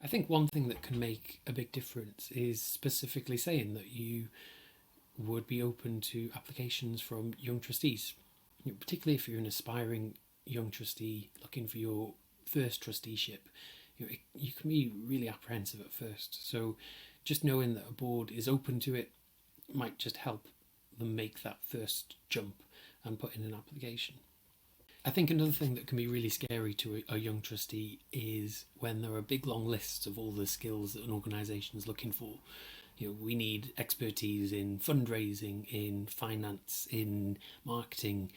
I think one thing that can make a big difference is specifically saying that you would be open to applications from young trustees, particularly if you're an aspiring young trustee looking for your first trusteeship. You can be really apprehensive at first, so just knowing that a board is open to it might just help them make that first jump and put in an application. I think another thing that can be really scary to a young trustee is when there are big long lists of all the skills that an organisation is looking for. We need expertise in fundraising, in finance, in marketing.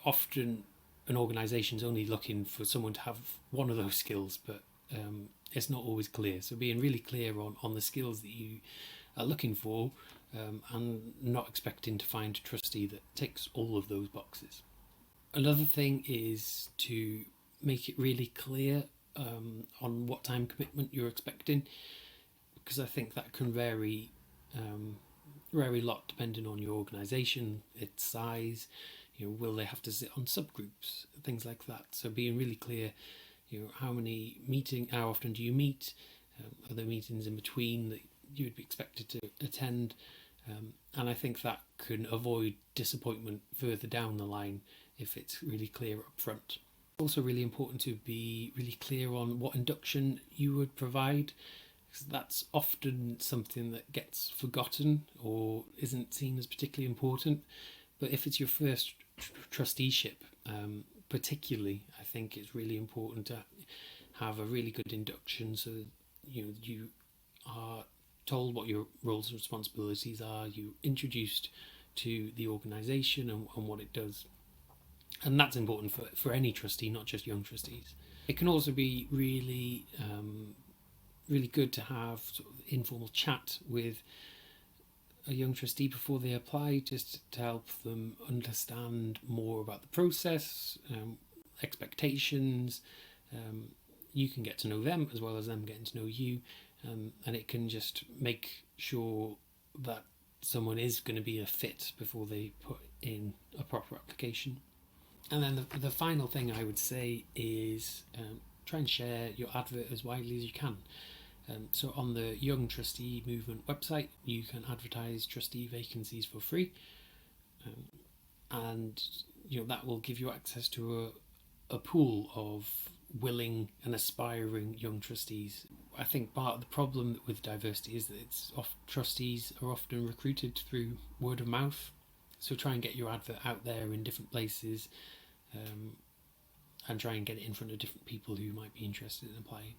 Often an organisation is only looking for someone to have one of those skills, but it's not always clear. So being really clear on the skills that you are looking for, and not expecting to find a trustee that ticks all of those boxes. Another thing is to make it really clear on what time commitment you're expecting, because I think that can vary a lot depending on your organisation, its size. Will they have to sit on subgroups, things like that. So being really clear, how often do you meet? Are there meetings in between that you would be expected to attend? And I think that can avoid disappointment further down the line if it's really clear up front. It's also really important to be really clear on what induction you would provide, because that's often something that gets forgotten or isn't seen as particularly important. But if it's your first trusteeship, particularly, I think it's really important to have a really good induction, so you are told what your roles and responsibilities are, you're introduced to the organisation and what it does. And that's important for any trustee, not just young trustees. It can also be really good to have sort of informal chat with a young trustee before they apply, just to help them understand more about the process, expectations. You can get to know them as well as them getting to know you. And it can just make sure that someone is going to be a fit before they put in a proper application. And then the final thing I would say is try and share your advert as widely as you can. So on the Young Trustee Movement website, you can advertise trustee vacancies for free. And that will give you access to a pool of willing and aspiring young trustees. I think part of the problem with diversity is that trustees are often recruited through word of mouth. So try and get your advert out there in different places, and try and get it in front of different people who might be interested in applying.